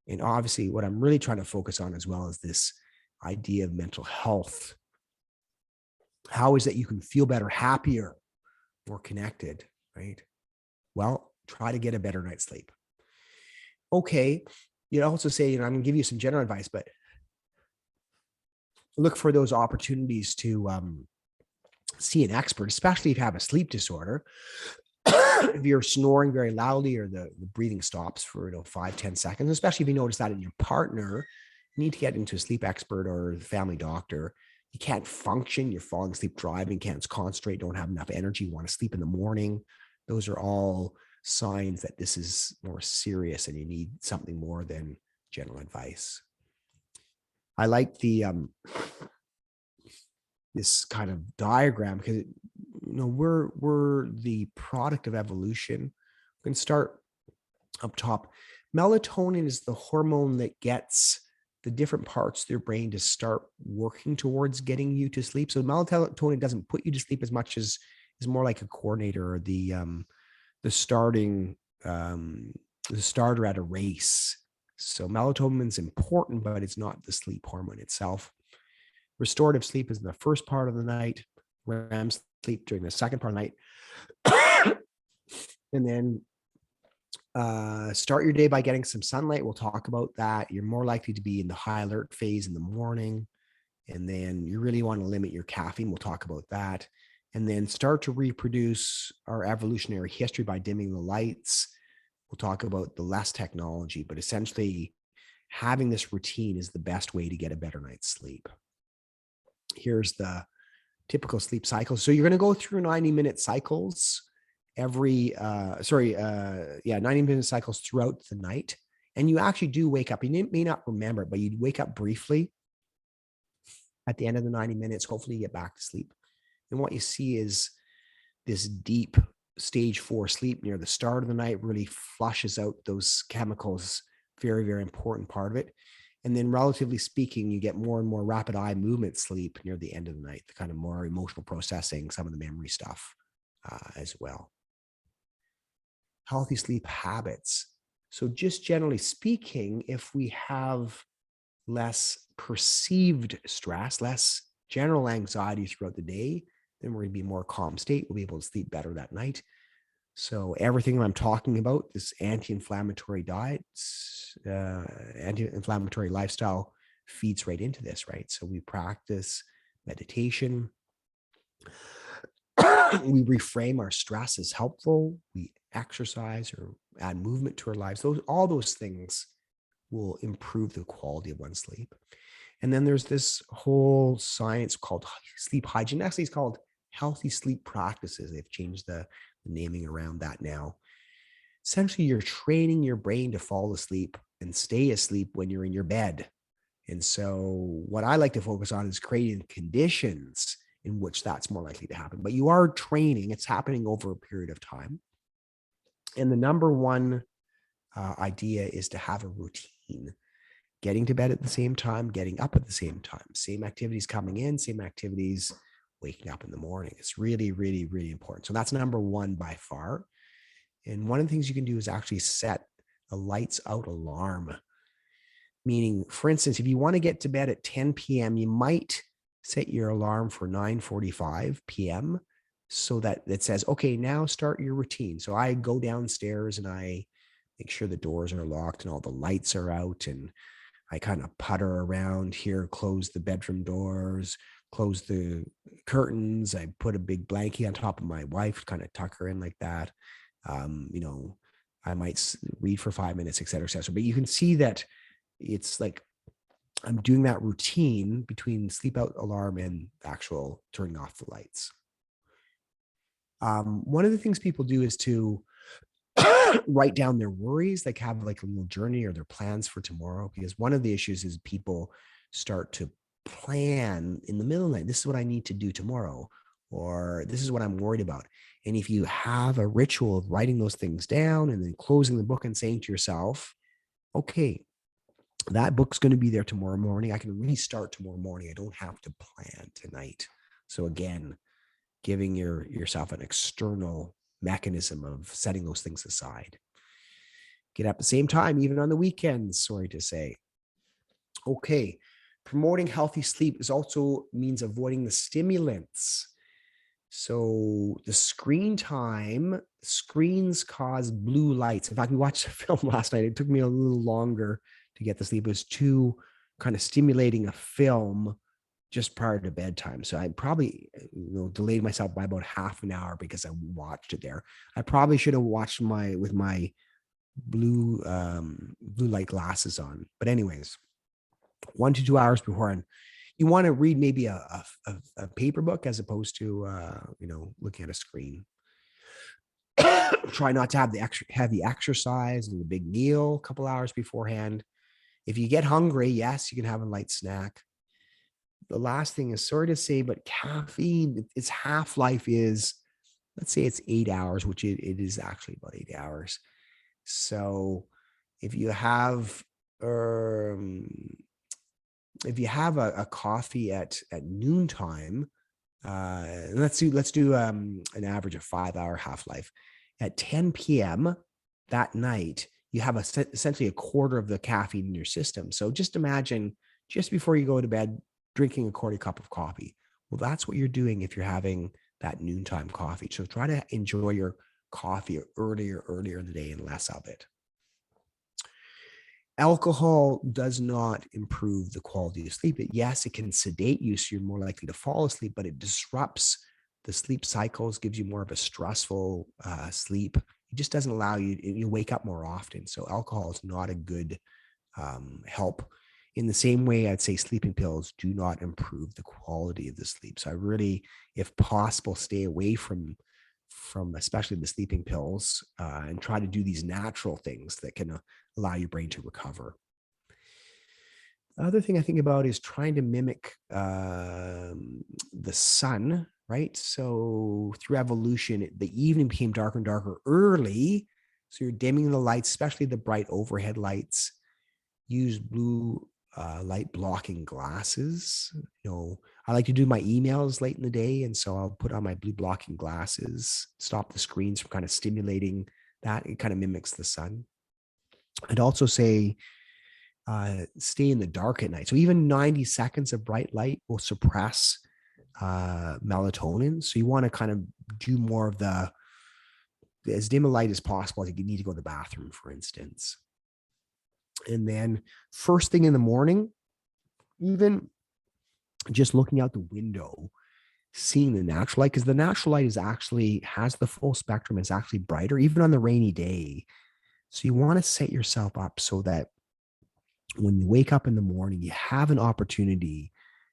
And obviously, what I'm really trying to focus on as well is this idea of mental health. How is that you can feel better, happier, more connected, right? Well, try to get a better night's sleep. Okay, you'd also say, I'm going to give you some general advice, but look for those opportunities to see an expert, especially if you have a sleep disorder. If you're snoring very loudly or the breathing stops for 5-10 seconds, especially if you notice that in your partner, you need to get into a sleep expert or the family doctor. You can't function, you're falling asleep driving, can't concentrate, don't have enough energy, want to sleep in the morning. Those are all signs that this is more serious and you need something more than general advice. I like the this kind of diagram because we're the product of evolution. We can start up top. Melatonin is the hormone that gets the different parts of your brain to start working towards getting you to sleep. So melatonin doesn't put you to sleep as much as is more like a coordinator or the starter at a race. So melatonin is important, but it's not the sleep hormone itself. Restorative sleep is in the first part of the night, REM sleep during the second part of the night. And then start your day by getting some sunlight. We'll talk about that. You're more likely to be in the high alert phase in the morning. And then you really want to limit your caffeine. We'll talk about that. And then start to reproduce our evolutionary history by dimming the lights. We'll talk about the less technology, but essentially having this routine is the best way to get a better night's sleep. Here's the typical sleep cycle. So you're going to go through 90-minute cycles 90-minute cycles throughout the night. And you actually do wake up. You may not remember it, but you wake up briefly at the end of the 90 minutes. Hopefully you get back to sleep. And what you see is this deep stage 4 sleep near the start of the night really flushes out those chemicals. Very, very important part of it. And then relatively speaking, you get more and more rapid eye movement sleep near the end of the night, the kind of more emotional processing, some of the memory stuff as well. Healthy sleep habits. So just generally speaking, if we have less perceived stress, less general anxiety throughout the day, then we're going to be more calm state. We'll be able to sleep better that night. So everything I'm talking about, this anti-inflammatory diet, anti-inflammatory lifestyle feeds right into this, right? So we practice meditation. We reframe our stress as helpful. We exercise or add movement to our lives. All those things will improve the quality of one's sleep. And then there's this whole science called sleep hygiene. Actually, it's called healthy sleep practices. They've changed the naming around that now. essentially you're training your brain to fall asleep and stay asleep when you're in your bed. And so what I like to focus on is creating conditions in which that's more likely to happen. But you are training, it's happening over a period of time. And the number one idea is to have a routine, getting to bed at the same time, getting up at the same time, same activities coming in, same activities waking up in the morning. It's really, really, really important. So that's number one by far. And one of the things you can do is actually set a lights out alarm. Meaning, for instance, if you want to get to bed at 10 p.m., you might set your alarm for 9:45 p.m. so that it says, okay, now start your routine. So I go downstairs and I make sure the doors are locked and all the lights are out, and I kind of putter around here, close the bedroom doors, close the curtains. I put a big blanket on top of my wife, kind of tuck her in like that. I might read for 5 minutes, et cetera, et cetera. But you can see that it's like I'm doing that routine between sleep out alarm and actual turning off the lights. One of the things people do is to write down their worries, like have like a little journey or their plans for tomorrow, because one of the issues is people start to plan in the middle of the night. This is what I need to do tomorrow, or this is what I'm worried about. And if you have a ritual of writing those things down and then closing the book and saying to yourself, okay, that book's going to be there tomorrow morning. I can restart tomorrow morning. I don't have to plan tonight. So again, giving yourself an external mechanism of setting those things aside. Get up at the same time, even on the weekends, sorry to say. Okay, promoting healthy sleep is also means avoiding the stimulants. So the screen time, screens cause blue lights. In fact, we watched a film last night. It took me a little longer to get to sleep. It was too kind of stimulating a film just prior to bedtime. So I probably delayed myself by about half an hour because I watched it there. I probably should have watched with my blue light glasses on. But anyways, 1 to 2 hours beforehand. You want to read maybe a paper book as opposed to looking at a screen. Try not to have the heavy exercise and the big meal a couple hours beforehand. If you get hungry, yes, you can have a light snack. The last thing is, sorry to say, but caffeine, its half-life is, let's say it's 8 hours, which it is actually about 8 hours. So if you have a coffee at noontime, let's do an average of 5-hour half-life. At 10 p.m. that night, you have essentially a quarter of the caffeine in your system. So just imagine just before you go to bed, drinking a quarter cup of coffee. Well, that's what you're doing if you're having that noontime coffee. So try to enjoy your coffee earlier in the day and less of it. Alcohol does not improve the quality of sleep. Yes, it can sedate you, so you're more likely to fall asleep, but it disrupts the sleep cycles, gives you more of a stressful sleep. It just doesn't allow you wake up more often. So alcohol is not a good help. In the same way, I'd say sleeping pills do not improve the quality of the sleep. So I really, if possible, stay away from especially the sleeping pills and try to do these natural things that can allow your brain to recover. The other thing I think about is trying to mimic the sun, right? So through evolution, the evening became darker and darker early. So you're dimming the lights, especially the bright overhead lights. Use blue light blocking glasses. I like to do my emails late in the day, and so I'll put on my blue blocking glasses, stop the screens from kind of stimulating that. It kind of mimics the sun. I'd also say stay in the dark at night. So even 90 seconds of bright light will suppress melatonin. So you want to kind of do more of as dim a light as possible. Like you need to go to the bathroom, for instance. And then first thing in the morning, even just looking out the window, seeing the natural light, because the natural light has the full spectrum, is actually brighter, even on the rainy day. So you want to set yourself up so that when you wake up in the morning, you have an opportunity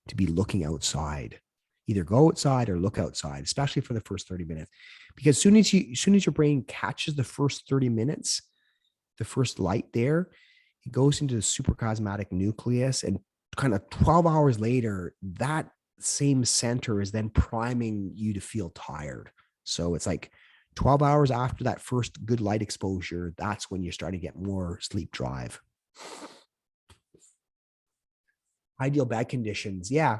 to be looking outside. either go outside or look outside, especially for the first 30 minutes. Because as soon as your brain catches the first 30 minutes, the first light there, it goes into the suprachiasmatic nucleus, and kind of 12 hours later, that same center is then priming you to feel tired. So it's like 12 hours after that first good light exposure, that's when you're starting to get more sleep drive. Ideal bed conditions. Yeah.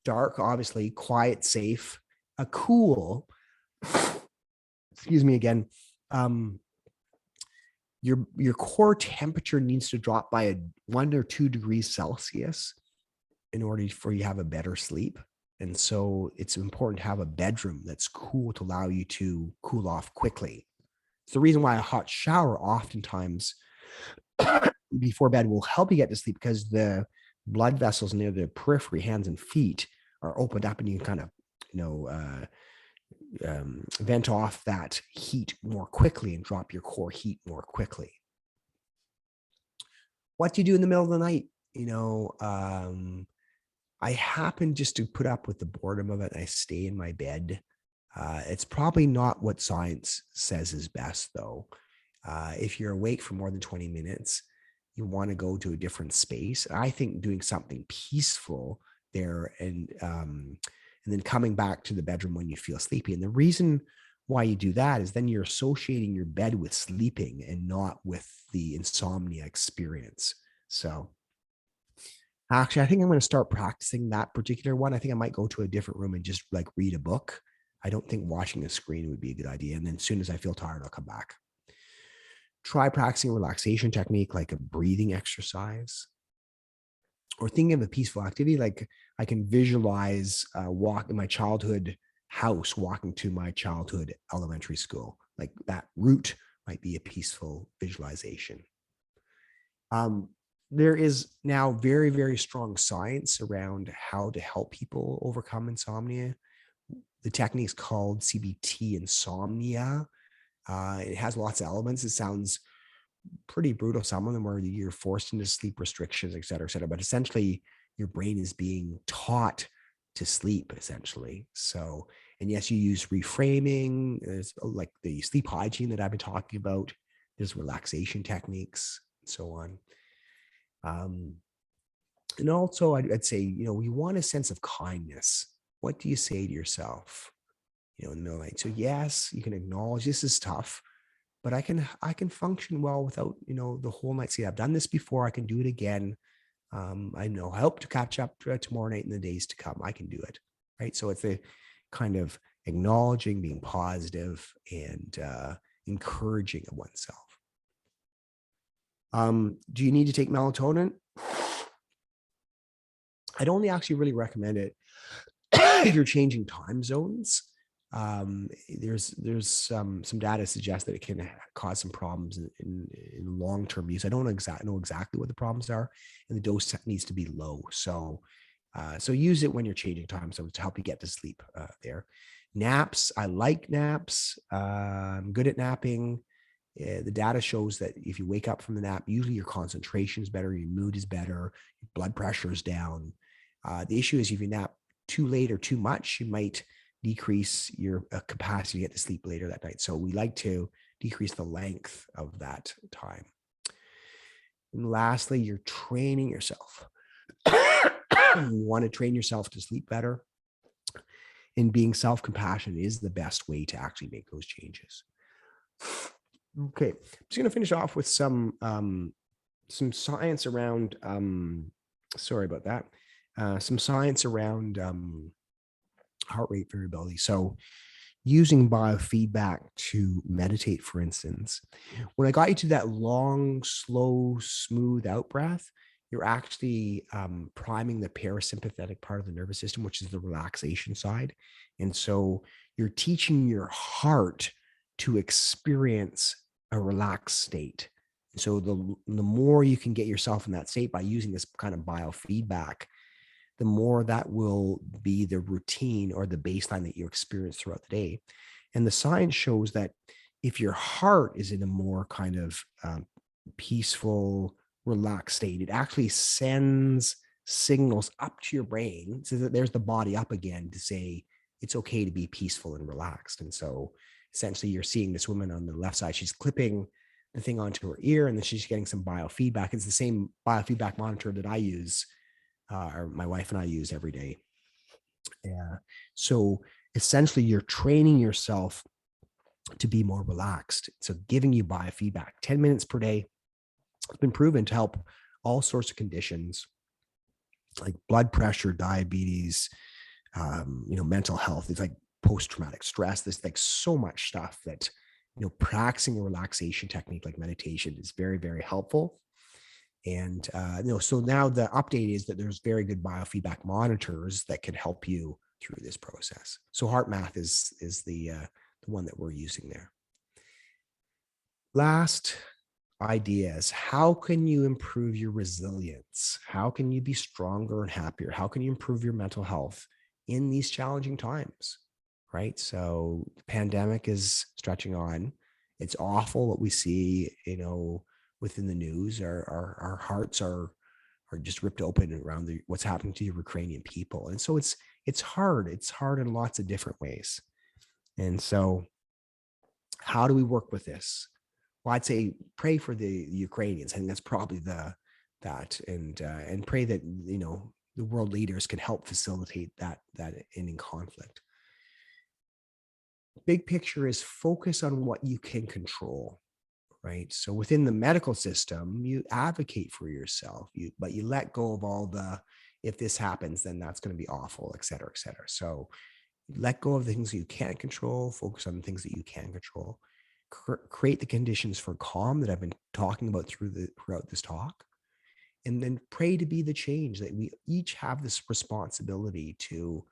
Dark, obviously, quiet, safe, cool. Excuse me again. Your core temperature needs to drop by 1 or 2 degrees Celsius in order for you to have a better sleep. And so it's important to have a bedroom that's cool to allow you to cool off quickly. It's the reason why a hot shower oftentimes before bed will help you get to sleep, because the blood vessels near the periphery, hands and feet, are opened up, and you can kind of, vent off that heat more quickly and drop your core heat more quickly. What do you do in the middle of the night? I happen just to put up with the boredom of it, and I stay in my bed. It's probably not what science says is best, though. If you're awake for more than 20 minutes, you want to go to a different space. I think doing something peaceful there, and then coming back to the bedroom when you feel sleepy. And the reason why you do that is then you're associating your bed with sleeping and not with the insomnia experience. So actually, I think I'm going to start practicing that particular one. I think I might go to a different room and just like read a book. I don't think watching a screen would be a good idea. And then as soon as I feel tired, I'll come back. Try practicing a relaxation technique like a breathing exercise, or thinking of a peaceful activity. Like I can visualize walk in my childhood house, walking to my childhood elementary school. Like that route might be a peaceful visualization. There is now very, very strong science around how to help people overcome insomnia. The technique is called CBT insomnia. It has lots of elements. It sounds pretty brutal. Some of them where you're forced into sleep restrictions, et cetera, et cetera. But essentially, your brain is being taught to sleep, essentially. So, and yes, you use reframing. There's like the sleep hygiene that I've been talking about. There's relaxation techniques, and so on. And also, I'd say, we want a sense of kindness. What do you say to yourself, in the middle of the night? So yes, you can acknowledge this is tough, but I can function well without, the whole night. See, I've done this before. I can do it again. I hope to catch up tomorrow night and the days to come. I can do it. Right. So it's a kind of acknowledging, being positive, and encouraging of oneself. Do you need to take melatonin? I'd only actually really recommend it if you're changing time zones. There's some data suggests that it can cause some problems in long-term use. I don't know exactly what the problems are, and the dose needs to be low. So use it when you're changing time zones to help you get to sleep there. Naps, I like naps. I'm good at napping. The data shows that if you wake up from the nap, usually your concentration is better, your mood is better, your blood pressure is down. The issue is if you nap too late or too much, you might decrease your capacity to get to sleep later that night. So we like to decrease the length of that time. And lastly, you're training yourself. You want to train yourself to sleep better. And being self-compassionate is the best way to actually make those changes. Okay, I'm just going to finish off with some science around, sorry about that, some science around heart rate variability. So using biofeedback to meditate, for instance, when I got you to that long, slow, smooth out breath, you're actually priming the parasympathetic part of the nervous system, which is the relaxation side. And so you're teaching your heart to experience a relaxed state. So the more you can get yourself in that state by using this kind of biofeedback, the more that will be the routine or the baseline that you experience throughout the day. And the science shows that if your heart is in a more kind of peaceful, relaxed state, it actually sends signals up to your brain so that there's the body up again to say it's okay to be peaceful and relaxed. And so essentially you're seeing this woman on the left side, she's clipping the thing onto her ear, and then she's getting some biofeedback. It's the same biofeedback monitor that I use, or my wife and I use every day. So essentially you're training yourself to be more relaxed. So giving you biofeedback 10 minutes per day has been proven to help all sorts of conditions like blood pressure, diabetes, mental health. It's like post-traumatic stress. There's like so much stuff that, practicing a relaxation technique like meditation is very, very helpful. And, so now the update is that there's very good biofeedback monitors that can help you through this process. So HeartMath is the one that we're using there. Last idea is, how can you improve your resilience? How can you be stronger and happier? How can you improve your mental health in these challenging times, right? So the pandemic is stretching on. It's awful what we see, within the news. Our hearts are just ripped open around what's happening to the Ukrainian people. And so it's hard. It's hard in lots of different ways. And so how do we work with this? Well, I'd say pray for the Ukrainians. I think that's probably and pray that, the world leaders can help facilitate that ending conflict. Big picture is focus on what you can control, right? So within the medical system, you advocate for yourself, but you let go of all if this happens, then that's going to be awful, et cetera, et cetera. So let go of the things that you can't control, focus on the things that you can control, create the conditions for calm that I've been talking about throughout this talk, and then pray to be the change that we each have this responsibility to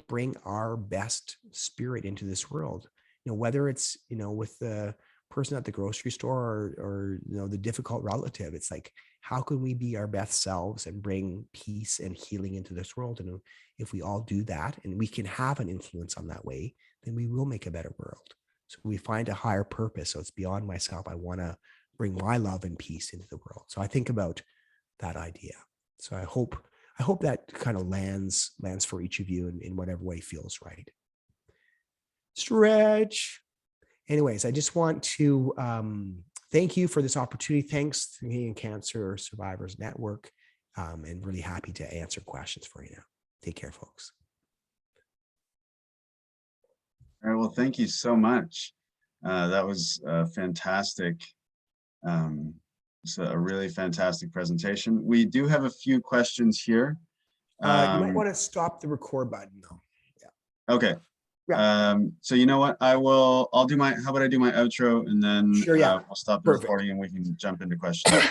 bring our best spirit into this world, whether it's, with the person at the grocery store or the difficult relative. It's like, how can we be our best selves and bring peace and healing into this world? And if we all do that and we can have an influence on that way, then we will make a better world. So we find a higher purpose. So it's beyond myself. I want to bring my love and peace into the world. So I think about that idea. So I hope that kind of lands for each of you in whatever way feels right. Stretch. Anyways, I just want to thank you for this opportunity. Thanks to Canadian Cancer Survivors Network, and really happy to answer questions for you now. Take care, folks. All right, well, thank you so much. That was fantastic. It's a really fantastic presentation. We do have a few questions here. You might want to stop the record button though. Yeah. Okay. Yeah. So you know what? how about I do my outro, and then Sure, yeah. we'll stop the recording and we can jump into questions.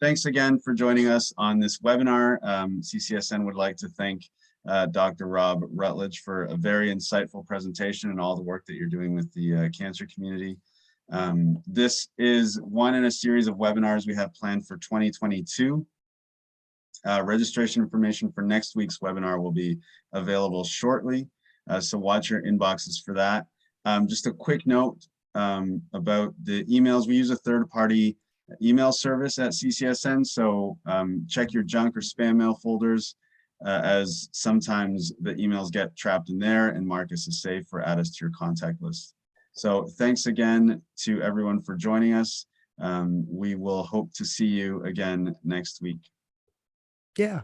Thanks again for joining us on this webinar. CCSN would like to thank Dr. Rob Rutledge for a very insightful presentation and all the work that you're doing with the cancer community. This is one in a series of webinars we have planned for 2022. Registration information for next week's webinar will be available shortly, so watch your inboxes for that. Just a quick note about the emails. We use a third-party email service at CCSN, so check your junk or spam mail folders, as sometimes the emails get trapped in there, and mark us as safe or add us to your contact list. So thanks again to everyone for joining us. We will hope to see you again next week. Yeah.